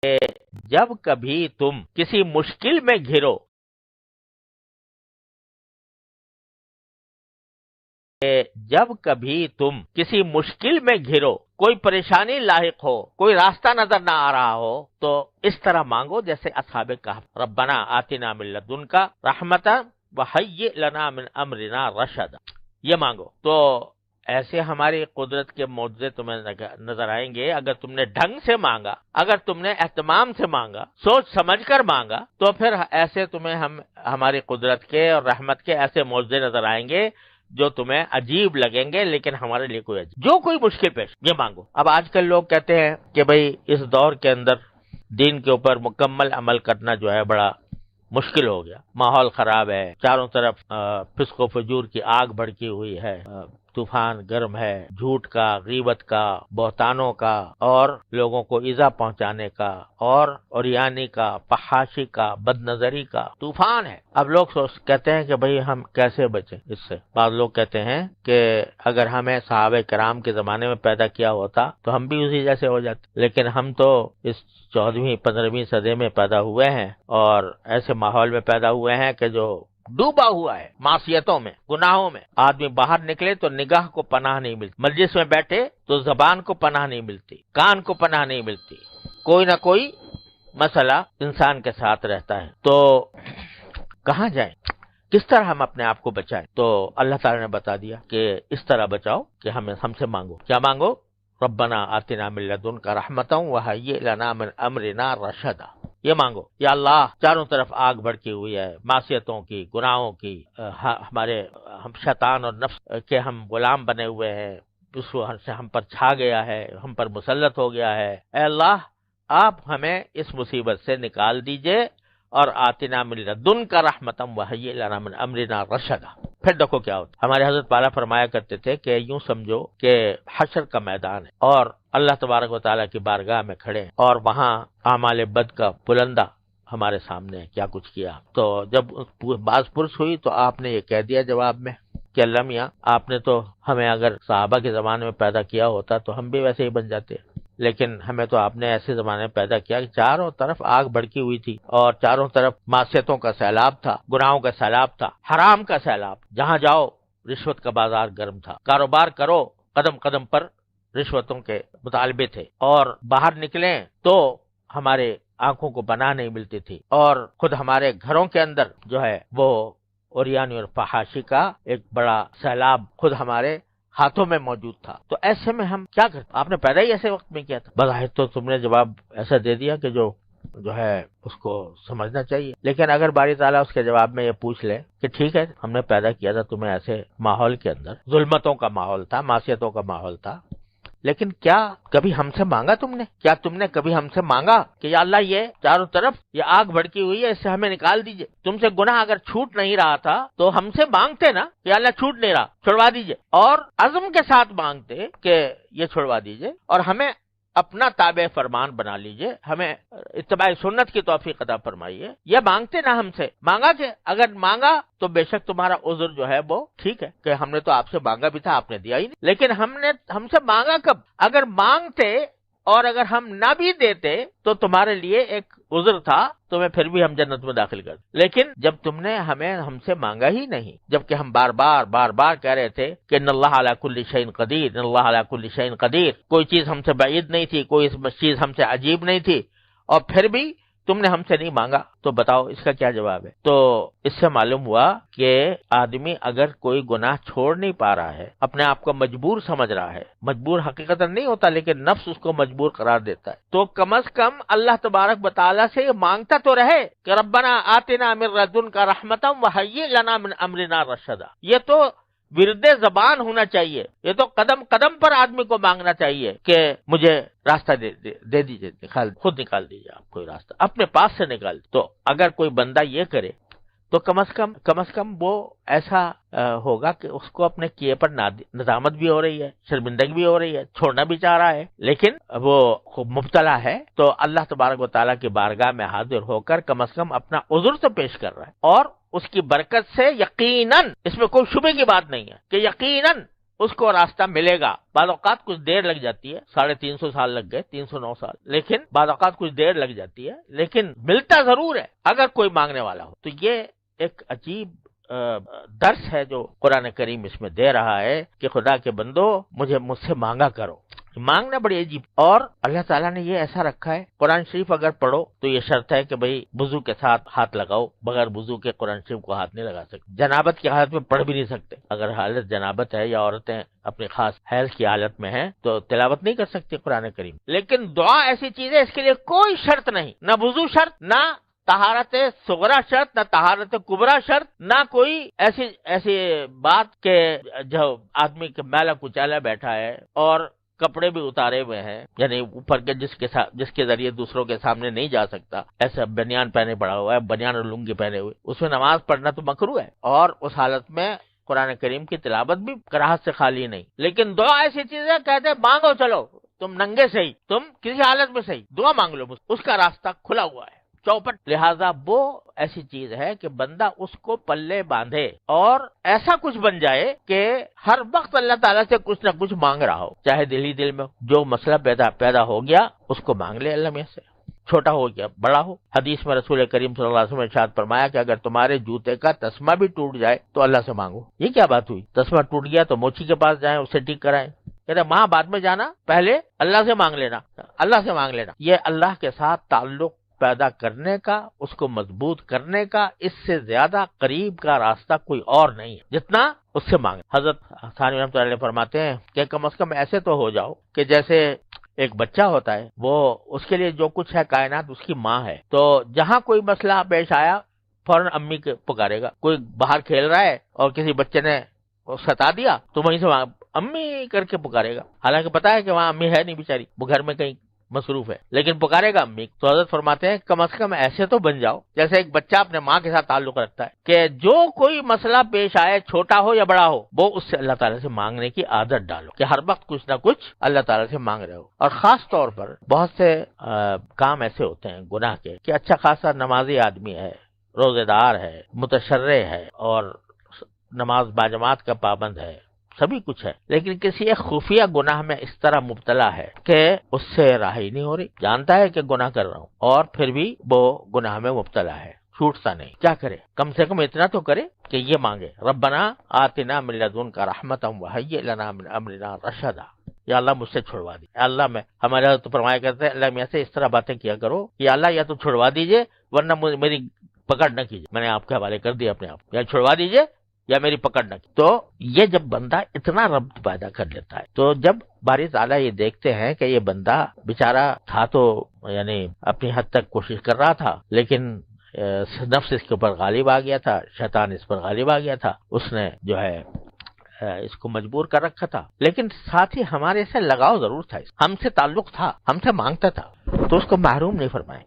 جب کبھی تم کسی مشکل میں گھرو، جب کبھی تم کسی مشکل میں گھرو، کوئی پریشانی لاحق ہو، کوئی راستہ نظر نہ آ رہا ہو، تو اس طرح مانگو جیسے اصحاب کہف، ربنا آتنا من لدنک رحمتا وہیئ لنا من امرنا رشدا، یہ مانگو تو ایسے ہماری قدرت کے معجزے تمہیں نظر آئیں گے۔ اگر تم نے ڈھنگ سے مانگا، اگر تم نے اہتمام سے مانگا، سوچ سمجھ کر مانگا، تو پھر ایسے تمہیں ہماری قدرت کے اور رحمت کے ایسے معجزے نظر آئیں گے جو تمہیں عجیب لگیں گے، لیکن ہمارے لیے کوئی عجیب، جو کوئی مشکل پیش یہ مانگو۔ اب آج کل لوگ کہتے ہیں کہ بھئی اس دور کے اندر دین کے اوپر مکمل عمل کرنا جو ہے بڑا مشکل ہو گیا، ماحول خراب ہے، چاروں طرف فسق و فجور کی آگ بھڑکی ہوئی ہے، طوفان گرم ہے، جھوٹ کا، غیبت کا، بہتانوں کا، اور لوگوں کو ایذا پہنچانے کا، اور عریانی کا، فحاشی کا، بد نظری کا طوفان ہے۔ اب لوگ کہتے ہیں کہ بھئی ہم کیسے بچیں اس سے۔ بعض لوگ کہتے ہیں کہ اگر ہمیں صحابہ کرام کے زمانے میں پیدا کیا ہوتا تو ہم بھی اسی جیسے ہو جاتے، لیکن ہم تو اس 14ویں 15ویں صدی میں پیدا ہوئے ہیں، اور ایسے ماحول میں پیدا ہوئے ہیں کہ جو ڈوبا ہوا ہے معصیتوں میں، گناہوں میں۔ آدمی باہر نکلے تو نگاہ کو پناہ نہیں ملتی، مجلس میں بیٹھے تو زبان کو پناہ نہیں ملتی، کان کو پناہ نہیں ملتی، کوئی نہ کوئی مسئلہ انسان کے ساتھ رہتا ہے۔ تو کہاں جائیں، کس طرح ہم اپنے آپ کو بچائیں؟ تو اللہ تعالی نے بتا دیا کہ اس طرح بچاؤ کہ ہم سے مانگو۔ کیا مانگو؟ ربنا آتنا من لدنک رحمتا وہیئ لنا من امرنا رشدا، یہ مانگو۔ یا اللہ، چاروں طرف آگ بھڑکی ہوئی ہے معصیتوں کی، گناہوں کی، ہم شیطان اور نفس کے ہم غلام بنے ہوئے ہیں، اس سے ہم پر چھا گیا ہے، ہم پر مسلط ہو گیا ہے۔ اے اللہ، آپ ہمیں اس مصیبت سے نکال دیجئے، اور آتنا من لدنک رحمتا وہیئ لنا من امرنا رشدا۔ پھر دیکھو کیا ہوتا۔ ہمارے حضرت پالا فرمایا کرتے تھے کہ یوں سمجھو کہ حشر کا میدان ہے، اور اللہ تبارک و تعالیٰ کی بارگاہ میں کھڑے ہیں، اور وہاں اعمال بد کا پلندہ ہمارے سامنے ہے، کیا کچھ کیا۔ تو جب باز پرس ہوئی تو آپ نے یہ کہہ دیا جواب میں کہ اللہ میاں، آپ نے تو ہمیں اگر صحابہ کے زمانے میں پیدا کیا ہوتا تو ہم بھی ویسے ہی بن جاتے، لیکن ہمیں تو آپ نے ایسے زمانے میں پیدا کیا کہ چاروں طرف آگ بھڑکی ہوئی تھی، اور چاروں طرف معصیتوں کا سیلاب تھا، گناہوں کا سیلاب تھا، حرام کا سیلاب، جہاں جاؤ رشوت کا بازار گرم تھا، کاروبار کرو قدم قدم پر رشوتوں کے مطالبے تھے، اور باہر نکلیں تو ہمارے آنکھوں کو پناہ نہیں ملتی تھی، اور خود ہمارے گھروں کے اندر جو ہے وہ عریانی اور فحاشی کا ایک بڑا سیلاب خود ہمارے ہاتھوں میں موجود تھا۔ تو ایسے میں ہم کیا کرتے؟ آپ نے پیدا ہی ایسے وقت میں کیا تھا۔ بظاہر تو تم نے جواب ایسا دے دیا کہ جو ہے اس کو سمجھنا چاہیے، لیکن اگر باری تعالیٰ اس کے جواب میں یہ پوچھ لے کہ ٹھیک ہے، ہم نے پیدا کیا تھا تمہیں ایسے ماحول کے اندر، ظلمتوں کا ماحول تھا، معصیتوں کا ماحول تھا، لیکن کیا کبھی ہم سے مانگا تم نے؟ کیا تم نے کبھی ہم سے مانگا کہ یا اللہ، یہ چاروں طرف یہ آگ بھڑکی ہوئی ہے، اس سے ہمیں نکال دیجئے؟ تم سے گناہ اگر چھوٹ نہیں رہا تھا تو ہم سے مانگتے نا کہ یا اللہ چھوٹ نہیں رہا، چھڑوا دیجئے، اور عزم کے ساتھ مانگتے کہ یہ چھڑوا دیجئے، اور ہمیں اپنا تابع فرمان بنا لیجئے، ہمیں اتباع سنت کی توفیق عطا فرمائیے۔ یہ مانگتے نا ہم سے، مانگا کہ اگر مانگا تو بے شک تمہارا عذر جو ہے وہ ٹھیک ہے کہ ہم نے تو آپ سے مانگا بھی تھا، آپ نے دیا ہی نہیں، لیکن ہم سے مانگا کب؟ اگر مانگتے اور اگر ہم نہ بھی دیتے تو تمہارے لیے ایک عذر تھا، تمہیں پھر بھی ہم جنت میں داخل کر دیں، لیکن جب تم نے ہم سے مانگا ہی نہیں، جبکہ ہم بار بار کہہ رہے تھے کہ ان اللہ علی کل شیء قدیر، ان اللہ علی کل شیء قدیر، کوئی چیز ہم سے بعید نہیں تھی، کوئی چیز ہم سے عجیب نہیں تھی، اور پھر بھی تم نے ہم سے نہیں مانگا، تو بتاؤ اس کا کیا جواب ہے؟ تو اس سے معلوم ہوا کہ آدمی اگر کوئی گناہ چھوڑ نہیں پا رہا ہے، اپنے آپ کو مجبور سمجھ رہا ہے، مجبور حقیقتا نہیں ہوتا لیکن نفس اس کو مجبور قرار دیتا ہے، تو کم از کم اللہ تبارک و تعالیٰ سے یہ مانگتا تو رہے کہ ربنا آتنا من لدنک رحمتا وہیئ لنا من امرنا رشدا۔ یہ تو ورد زبان ہونا چاہیے، یہ تو قدم قدم پر آدمی کو مانگنا چاہیے کہ مجھے راستہ دے دیجئے، خود نکال دیجئے، آپ کوئی راستہ اپنے پاس سے نکال۔ تو اگر کوئی بندہ یہ کرے تو کم از کم وہ ایسا ہوگا کہ اس کو اپنے کیے پر ندامت بھی ہو رہی ہے، شرمندگی بھی ہو رہی ہے، چھوڑنا بھی چاہ رہا ہے، لیکن وہ مبتلا ہے، تو اللہ تبارک و تعالیٰ کی بارگاہ میں حاضر ہو کر کم از کم اپنا عذر تو پیش کر رہا ہے، اور اس کی برکت سے یقیناً، اس میں کوئی شبے کی بات نہیں ہے کہ یقیناً اس کو راستہ ملے گا. بعض اوقات کچھ دیر لگ جاتی ہے، 350 سال لگ گئے، 309 سال، لیکن بعض اوقات کچھ دیر لگ جاتی ہے، لیکن ملتا ضرور ہے اگر کوئی مانگنے والا ہو. تو یہ ایک عجیب درس ہے جو قرآن کریم اس میں دے رہا ہے کہ خدا کے بندو مجھ سے مانگا کرو. مانگنا بڑی عجیب. اور اللہ تعالیٰ نے یہ ایسا رکھا ہے، قرآن شریف اگر پڑھو تو یہ شرط ہے کہ بھئی وضو کے ساتھ ہاتھ لگاؤ، بغیر وضو کے قرآن شریف کو ہاتھ نہیں لگا سکتے. جنابت کی حالت میں پڑھ بھی نہیں سکتے. اگر حالت جنابت ہے یا عورتیں اپنی خاص حیض کی حالت میں ہیں تو تلاوت نہیں کر سکتی قرآن کریم. لیکن دعا ایسی چیز ہے، اس کے لیے کوئی شرط نہیں، نہ وضو شرط، نہ طہارت صغرا شرط، نہ طہارت کبرا شرط، نہ کوئی ایسی بات کہ جو آدمی کے میلا کچالا بیٹھا ہے اور کپڑے بھی اتارے ہوئے ہیں، یعنی اوپر کے جس کے ذریعے دوسروں کے سامنے نہیں جا سکتا، ایسا بنیان پہنے پڑا ہوا ہے، بنیان اور لنگی پہنے ہوئے، اس میں نماز پڑھنا تو مکروہ ہے. اور اس حالت میں قرآن کریم کی تلاوت بھی کراہت سے خالی نہیں. لیکن دعا ایسی چیز ہے، کہتے ہیں مانگو، چلو تم ننگے سے ہی، تم کسی حالت میں صحیح دعا مانگ لو، اس کا راستہ کھلا ہوا ہے، چوپٹ. لہذا وہ ایسی چیز ہے کہ بندہ اس کو پلے باندھے اور ایسا کچھ بن جائے کہ ہر وقت اللہ تعالیٰ سے کچھ نہ کچھ مانگ رہا ہو، چاہے دل ہی دل میں جو مسئلہ پیدا ہو گیا اس کو مانگ لے اللہ میں سے، چھوٹا ہو گیا بڑا ہو. حدیث میں رسول کریم صلی اللہ علیہ وسلم نے ارشاد فرمایا کہ اگر تمہارے جوتے کا تسمہ بھی ٹوٹ جائے تو اللہ سے مانگو. یہ کیا بات ہوئی؟ تسمہ ٹوٹ گیا تو موچی کے پاس جائیں، اسے ٹھیک کرائیں. کہتے وہاں بعد میں جانا، پہلے اللہ سے مانگ لینا، اللہ سے مانگ لینا. یہ اللہ کے ساتھ تعلق پیدا کرنے کا، اس کو مضبوط کرنے کا اس سے زیادہ قریب کا راستہ کوئی اور نہیں ہے جتنا اس سے مانگے. حضرت ثانوی رحمۃ اللہ علیہ فرماتے ہیں کہ کم از کم ایسے تو ہو جاؤ کہ جیسے ایک بچہ ہوتا ہے، وہ اس کے لیے جو کچھ ہے کائنات اس کی ماں ہے، تو جہاں کوئی مسئلہ پیش آیا فوراً امی کے پکارے گا. کوئی باہر کھیل رہا ہے اور کسی بچے نے ستا دیا تو وہیں سے امی کر کے پکارے گا، حالانکہ پتا ہے کہ وہاں امی ہے نہیں بیچاری، وہ گھر میں کہیں مصروف ہے، لیکن پکارے گا امی. تو حضرت فرماتے ہیں کم از کم ایسے تو بن جاؤ جیسے ایک بچہ اپنے ماں کے ساتھ تعلق رکھتا ہے کہ جو کوئی مسئلہ پیش آئے، چھوٹا ہو یا بڑا ہو، وہ اس سے اللہ تعالیٰ سے مانگنے کی عادت ڈالو کہ ہر وقت کچھ نہ کچھ اللہ تعالیٰ سے مانگ رہے ہو. اور خاص طور پر بہت سے کام ایسے ہوتے ہیں گناہ کے کہ اچھا خاصا نمازی آدمی ہے، روزے دار ہے، متشرع ہے اور نماز باجماعت کا پابند ہے، سبھی کچھ ہے، لیکن کسی ایک خفیہ گناہ میں اس طرح مبتلا ہے کہ اس سے راہی نہیں ہو رہی. جانتا ہے کہ گناہ کر رہا ہوں اور پھر بھی وہ گناہ میں مبتلا ہے، چھوٹتا نہیں. کیا کرے؟ کم سے کم اتنا تو کرے کہ یہ مانگے ربنا آتنا من لدنک رحمتا وہیئ لنا من امرنا رشدا. یا اللہ مجھ سے چھڑوا دی. اللہ میں ہمارے حضرت فرمایا کرتے ہیں اللہ میں سے اس طرح باتیں کیا کرو کہ اللہ یا تو چھڑوا دیجئے ورنہ میری پکڑ نہ کیجیے. میں نے آپ کے حوالے کر دیا اپنے آپ، یا چھڑوا دیجئے یا میری پکڑ نہ کی. تو یہ جب بندہ اتنا ربط پیدا کر لیتا ہے، تو جب باری تعالیٰ یہ دیکھتے ہیں کہ یہ بندہ بیچارہ تھا تو یعنی اپنی حد تک کوشش کر رہا تھا، لیکن نفس اس کے اوپر غالب آ گیا تھا، شیطان اس پر غالب آ گیا تھا، اس نے جو ہے اس کو مجبور کر رکھا تھا. لیکن ساتھ ہی ہمارے سے لگاؤ ضرور تھا، ہم سے تعلق تھا، ہم سے مانگتا تھا، تو اس کو محروم نہیں فرمائیں.